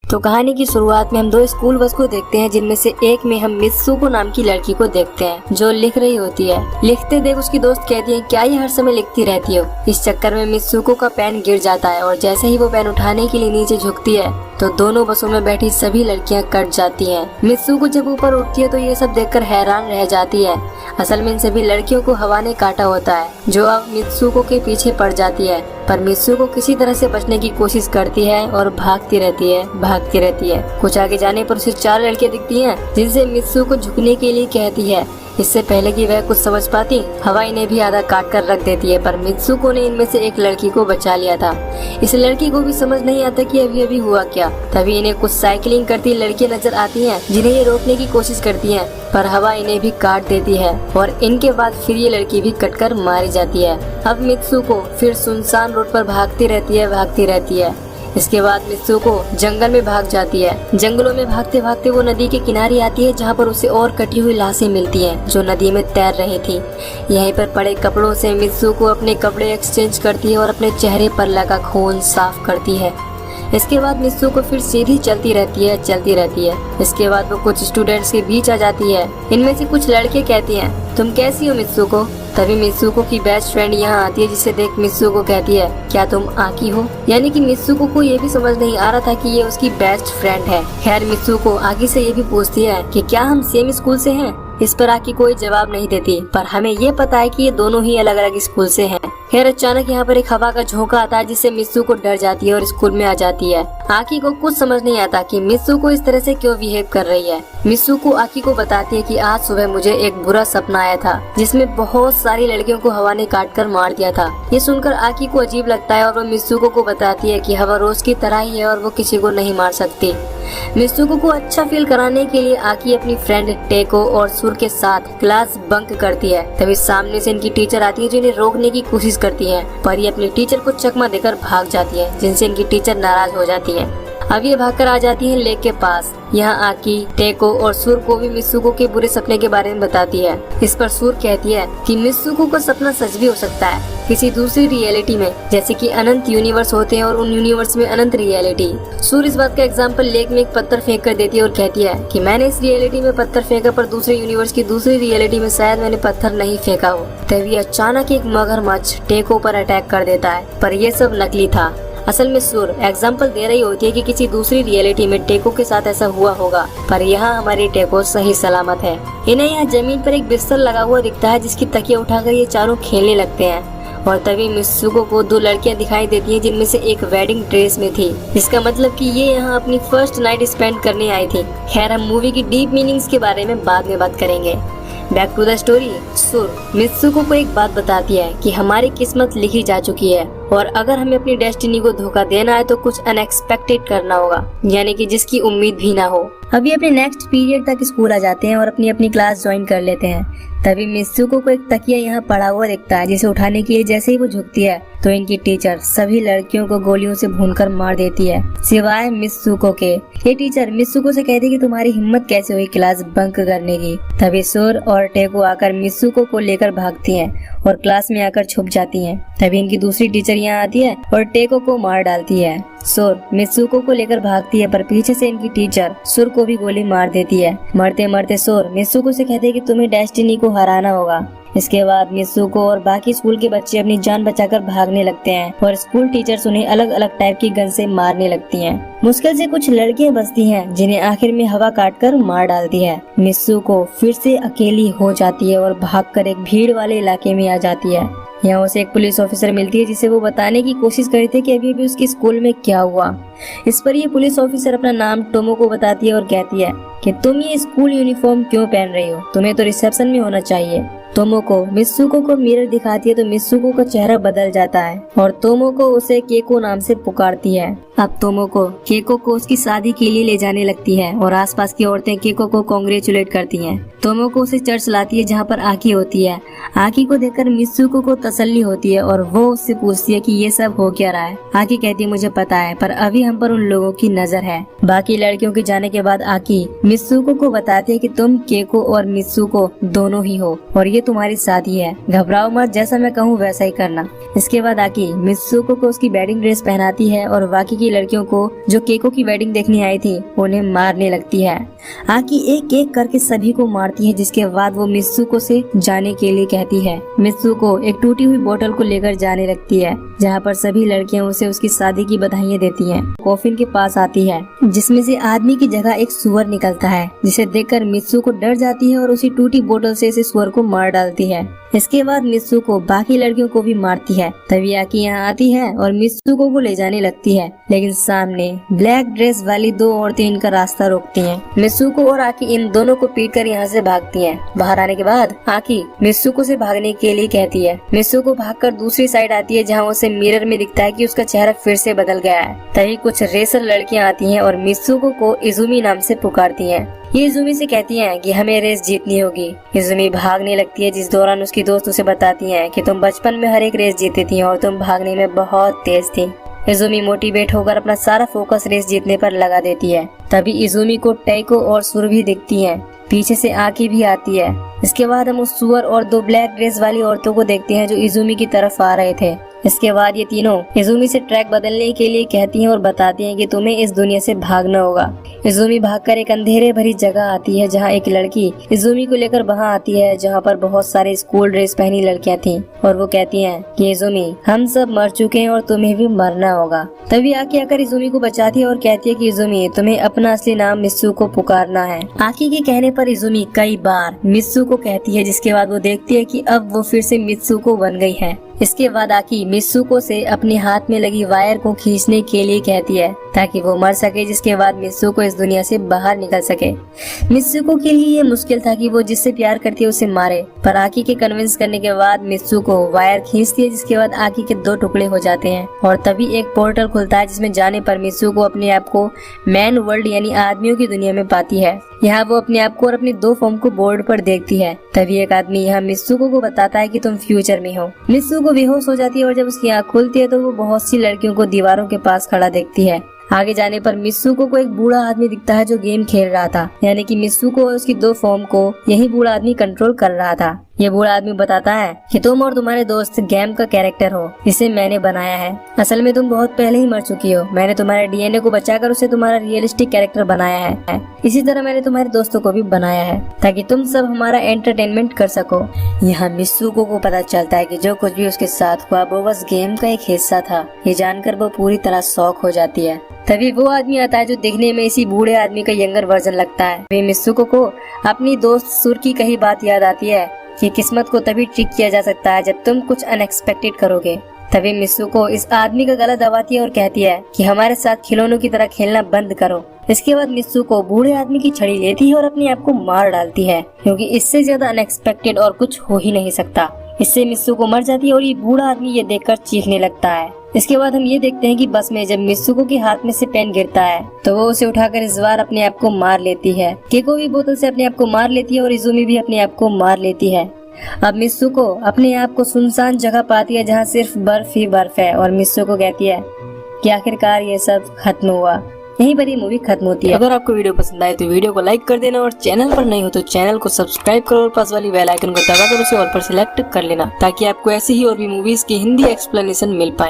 तो कहानी की शुरुआत में हम दो स्कूल बस को देखते हैं, जिनमें से एक में हम मित्सुको नाम की लड़की को देखते हैं जो लिख रही होती है। लिखते देख उसकी दोस्त कहती है, क्या ये हर समय लिखती रहती हो। इस चक्कर में मित्सुको का पेन गिर जाता है और जैसे ही वो पेन उठाने के लिए नीचे झुकती है तो दोनों बसों में बैठी सभी लड़कियां कट जाती हैं। मित्सुको जब ऊपर उठती है तो ये सब देखकर हैरान रह जाती है। असल में इन सभी लड़कियों को हवा ने काटा होता है, जो अब मित्सुको के पीछे पड़ जाती है। पर मित्सुको किसी तरह से बचने की कोशिश करती है और भागती रहती है। कुछ आगे जाने पर उसे 4 लड़कियां दिखती हैं, जिनसे मित्सुको झुकने के लिए कहती है। इससे पहले कि वह कुछ समझ पाती, हवा इन्हें भी आधा काट कर रख देती है। पर मित्सुको ने इनमें से एक लड़की को बचा लिया था। इस लड़की को भी समझ नहीं आता कि अभी हुआ क्या। तभी इन्हें कुछ साइकिलिंग करती लड़कियां नजर आती हैं, जिन्हें ये रोकने की कोशिश करती हैं, पर हवा इन्हें भी काट देती है और इनके बाद फिर ये लड़की भी कटकर मारी जाती है। अब मित्सुको फिर सुनसान रोड पर भागती रहती है। इसके बाद मित्सुको जंगल में भाग जाती है। जंगलों में भागते भागते वो नदी के किनारे आती है, जहाँ पर उसे और कटी हुई लाशें मिलती हैं जो नदी में तैर रही थी। यहीं पर पड़े कपड़ों से मित्सुको अपने कपड़े एक्सचेंज करती है और अपने चेहरे पर लगा खून साफ करती है। इसके बाद मित्सुको फिर सीधी चलती रहती है। इसके बाद वो कुछ स्टूडेंट्स के बीच आ जाती है। इनमें से कुछ लड़के कहती हैं, तुम कैसी हो मित्सुको। तभी मित्सुको की बेस्ट फ्रेंड यहाँ आती है, जिसे देख मित्सुको कहती है, क्या तुम आकी हो। यानी कि मित्सुको को ये भी समझ नहीं आ रहा था कि ये उसकी बेस्ट फ्रेंड है। खैर मित्सुको आकी से ये भी पूछती है कि क्या हम सेम स्कूल से हैं। इस पर आकी कोई जवाब नहीं देती, पर हमें ये पता है कि ये दोनों ही अलग अलग स्कूल से हैं। खैर अचानक यहाँ पर एक हवा का झोंका आता है, जिससे मित्सुको डर जाती है और स्कूल में आ जाती है। आकी को कुछ समझ नहीं आता कि मित्सुको इस तरह से क्यों बिहेव कर रही है। मित्सुको आकी को बताती है कि आज सुबह मुझे एक बुरा सपना आया था, जिसमें बहुत सारी लड़कियों को हवा ने काट कर मार दिया था। ये सुनकर आकी को अजीब लगता है और वो मित्सुको को बताती है कि हवा रोज की तरह ही है और वो किसी को नहीं मार सकती। मित्सुको को अच्छा फील कराने के लिए आकी अपनी फ्रेंड टेको और सुर के साथ क्लास बंक करती है। तभी सामने से इनकी टीचर आती है, जो इन्हें रोकने की कोशिश करती है, पर ये अपनी टीचर को चकमा देकर भाग जाती है, जिनसे इनकी टीचर नाराज हो जाती है। अब ये भागकर आ जाती है लेक के पास। यहाँ आकी, टेको और सुर को भी मित्सुको के बुरे सपने के बारे में बताती है। इस पर सुर कहती है कि मित्सुको का सपना सच भी हो सकता है किसी दूसरी रियलिटी में, जैसे कि अनंत यूनिवर्स होते हैं और उन यूनिवर्स में अनंत रियलिटी। सुर इस बात का एग्जाम्पल लेक में एक पत्थर फेंक कर देती है और कहती है कि मैंने इस रियलिटी में पत्थर फेंका, पर दूसरे यूनिवर्स की दूसरी रियलिटी में शायद मैंने पत्थर नहीं फेंका हो। तभी अचानक एक मगरमच्छ टेको पर अटैक कर देता है, पर यह सब नकली था। असल में सुर एग्जाम्पल दे रही होती है कि किसी दूसरी रियलिटी में टेको के साथ ऐसा हुआ होगा, पर यहाँ हमारी टेको सही सलामत है। इन्हें यहाँ जमीन पर एक बिस्तर लगा हुआ दिखता है, जिसकी तकिया उठाकर ये चारों खेलने लगते हैं। और तभी मित्सुको को 2 लड़कियां दिखाई देती हैं, जिनमें से एक वेडिंग ड्रेस में थी, जिसका मतलब कि ये यहाँ अपनी फर्स्ट नाइट स्पेंड करने आई थी। खैर हम मूवी की डीप मीनिंग्स के बारे में बाद में बात करेंगे। Back to the story. सुर मित्सुको को एक बात बताती है कि हमारी किस्मत लिखी जा चुकी है और अगर हमें अपनी डेस्टिनी को धोखा देना है तो कुछ अनएक्सपेक्टेड करना होगा, यानी कि जिसकी उम्मीद भी ना हो। अभी अपने नेक्स्ट पीरियड तक स्कूल आ जाते हैं और अपनी अपनी क्लास ज्वाइन कर लेते हैं। तभी मित्सुको को एक तकिया यहाँ पड़ा हुआ दिखता है, जिसे उठाने के लिए जैसे ही वो झुकती है तो इनकी टीचर सभी लड़कियों को गोलियों से भूनकर मार देती है, सिवाय मित्सुको के। ये टीचर मित्सुको से कहती है कि तुम्हारी हिम्मत कैसे हुई क्लास बंक करने की। तभी सुर और टेको आकर मित्सुको को लेकर भागती हैं और क्लास में आकर छुप जाती हैं। तभी इनकी दूसरी टीचर यहाँ आती है और टेको को मार डालती है। सुर मित्सुको को लेकर भागती है, पर पीछे से इनकी टीचर सुर को भी गोली मार देती है। मरते मरते सुर मित्सुको से कहते हैं कि तुम्हें डेस्टिनी को हराना होगा। इसके बाद मित्सुको और बाकी स्कूल के बच्चे अपनी जान बचाकर भागने लगते हैं और स्कूल टीचर्स उन्हें अलग अलग टाइप की गन से मारने लगती हैं। मुश्किल से कुछ लड़कियां बचती हैं, जिन्हें आखिर में हवा काटकर मार डालती है। मित्सुको फिर से अकेली हो जाती है और भागकर एक भीड़ वाले इलाके में आ जाती है। यहाँ उसे एक पुलिस ऑफिसर मिलती है, जिसे वो बताने की कोशिश कर रही थी कि अभी उसके स्कूल में क्या हुआ। इस पर ये पुलिस ऑफिसर अपना नाम टोमो को बताती है और कहती है कि तुम ये स्कूल यूनिफॉर्म क्यों पहन रही हो, तुम्हें तो रिसेप्शन में होना चाहिए। तोमोको मित्सुको को मिरर दिखाती है तो मित्सुको का चेहरा बदल जाता है और तोमोको उसे केको नाम से पुकारती है। अब तोमोको केको को उसकी शादी के लिए ले जाने लगती है और आसपास की औरतें केको को कांग्रेचुलेट करती हैं। तोमोको उसे चर्च लाती है, जहाँ पर आकी होती है। आकी को देखकर मित्सुको को तसल्ली होती है और वो उससे पूछती है कि ये सब हो क्या रहा है। आकी कहती है मुझे पता है, पर अभी हम पर उन लोगों की नजर है। बाकी लड़कियों के जाने के बाद आकी मित्सुको को बताती है कि तुम केको और मित्सुको दोनों ही हो और ये तुम्हारी शादी है, घबराओ मत, जैसा मैं कहूँ वैसा ही करना। इसके बाद आकी मित्सुको को उसकी वेडिंग ड्रेस पहनाती है और बाकी की लड़कियों को जो केको की वेडिंग देखने आई थी उन्हें मारने लगती है। आकी एक एक करके सभी को मारती है, जिसके बाद वो मित्सुको से जाने के लिए कहती है। मित्सुको एक टूटी हुई बोतल को लेकर जाने लगती है, जहाँ पर सभी लड़कियां उसे उसकी शादी की बधाइयाँ देती हैं। कॉफिन के पास आती है जिसमें से आदमी की जगह एक सुअर निकलता है, जिसे देखकर मित्सुको डर जाती है और उसी टूटी बोतल से इस सुअर को मार डालती है। इसके बाद मित्सुको बाकी लड़कियों को भी मारती है। तभी आकी यहाँ आती है और मित्सुको को ले जाने लगती है, लेकिन सामने ब्लैक ड्रेस वाली दो औरतें इनका रास्ता रोकती हैं। मित्सुको और आकी इन दोनों को पीटकर यहाँ से भागती हैं। बाहर आने के बाद आकी मित्सुको से भागने के लिए कहती है। मित्सुको भागकर दूसरी साइड आती है, जहाँ उसे मिरर में दिखता है कि उसका चेहरा फिर से बदल गया है। तभी कुछ रेसर लड़कियाँ आती हैं और मित्सुको को इजुमी नाम से पुकारती हैं। ये इजुमी से कहती हैं कि हमें रेस जीतनी होगी। इजुमी भागने लगती है, जिस दौरान उसकी दोस्त उसे बताती हैं कि तुम बचपन में हर एक रेस जीती थी और तुम भागने में बहुत तेज थी। इजुमी मोटिवेट होकर अपना सारा फोकस रेस जीतने पर लगा देती है। तभी इजुमी को टैको और सुर भी दिखती हैं। पीछे से आकी भी आती है। इसके बाद हम उस सुअर और दो ब्लैक ड्रेस वाली औरतों को देखते हैं जो इजुमी की तरफ आ रहे थे। इसके बाद ये तीनों इजुमी से ट्रैक बदलने के लिए कहती हैं और बताती हैं कि तुम्हें इस दुनिया से भागना होगा। इजुमी भागकर एक अंधेरे भरी जगह आती है, जहाँ एक लड़की इजुमी को लेकर वहाँ आती है, जहाँ पर बहुत सारे स्कूल ड्रेस पहनी लड़कियाँ थीं और वो कहती हैं कि इजुमी हम सब मर चुके हैं और तुम्हें भी मरना होगा। तभी आकी आकर इजुमी को बचाती है और कहती है कि इजुमी तुम्हें अपना असली नाम मित्सु को पुकारना है। आकी के कहने पर इजुमी कई बार मित्सु को कहती है, जिसके बाद वो देखती है कि अब वो फिर से मित्सु को बन गई है। इसके बाद आकी मित्सुको से अपने हाथ में लगी वायर को खींचने के लिए कहती है ताकि वो मर सके, जिसके बाद मित्सुको इस दुनिया से बाहर निकल सके। मित्सुको के लिए ये मुश्किल था कि वो जिससे प्यार करती है उसे मारे, पर आकी के कन्विंस करने के बाद मित्सुको वायर खींचती है, जिसके बाद आकी के दो टुकड़े हो जाते हैं और तभी एक पोर्टल खुलता है, जिसमें जाने पर मित्सुको अपने आप को मैन वर्ल्ड यानी आदमियों की दुनिया में पाती है। यहाँ वो अपने आप को और अपनी दो फॉर्म को बोर्ड पर देखती है। तभी एक आदमी यहाँ मित्सुको को बताता है कि तुम फ्यूचर में हो। मित्सुको बेहोश हो जाती है और जब उसकी आँख खुलती है तो वो बहुत सी लड़कियों को दीवारों के पास खड़ा देखती है। आगे जाने पर मित्सुको को एक बूढ़ा आदमी दिखता है जो गेम खेल रहा था, यानी कि मित्सुको और उसकी दो फॉर्म को यही बूढ़ा आदमी कंट्रोल कर रहा था। ये बूढ़ा आदमी बताता है कि तुम और तुम्हारे दोस्त गेम का कैरेक्टर हो, इसे मैंने बनाया है। असल में तुम बहुत पहले ही मर चुकी हो। मैंने तुम्हारे डीएनए को बचाकर उसे तुम्हारा रियलिस्टिक कैरेक्टर बनाया है। इसी तरह मैंने तुम्हारे दोस्तों को भी बनाया है ताकि तुम सब हमारा एंटरटेनमेंट कर सको। यहाँ मित्सुको को पता चलता है कि जो कुछ भी उसके साथ हुआ वो बस गेम का एक हिस्सा था। ये जानकर वो पूरी तरह शॉक हो जाती है। तभी वो आदमी आता है जो देखने में इसी बूढ़े आदमी का यंगर वर्जन लगता है। वे मित्सुको को अपनी दोस्त सुर की कही बात याद आती है कि किस्मत को तभी ट्रिक किया जा सकता है जब तुम कुछ अनएक्सपेक्टेड करोगे। तभी मित्सुको इस आदमी का गला दबाती है और कहती है कि हमारे साथ खिलौनों की तरह खेलना बंद करो। इसके बाद मित्सुको बूढ़े आदमी की छड़ी लेती है और अपने आप को मार डालती है, क्योंकि इससे ज्यादा अनएक्सपेक्टेड और कुछ हो ही नहीं सकता। इससे मित्सुको मर जाती है और ये बूढ़ा आदमी ये देखकर चीखने लगता है। इसके बाद हम ये देखते हैं कि बस में जब मित्सुको के हाथ में से पेन गिरता है तो वो उसे उठाकर इस बार अपने आप को मार लेती है। केको भी बोतल से अपने आप को मार लेती है और इजुमी भी अपने आप को मार लेती है। अब मित्सुको अपने आप को सुनसान जगह पाती है जहाँ सिर्फ बर्फ ही बर्फ है और मित्सुको कहती है कि आखिरकार ये सब खत्म हुआ। यहीं पर ये मूवी खत्म होती है। अगर आपको वीडियो पसंद आए तो वीडियो को लाइक कर देना और चैनल पर नहीं हो तो चैनल को सब्सक्राइब करो और पास वाली बेल आइकन को दबाकर उसे ऑल पर सिलेक्ट कर लेना ताकि आपको ऐसे ही और भी मूवीज की हिंदी एक्सप्लेनेशन मिल पाए।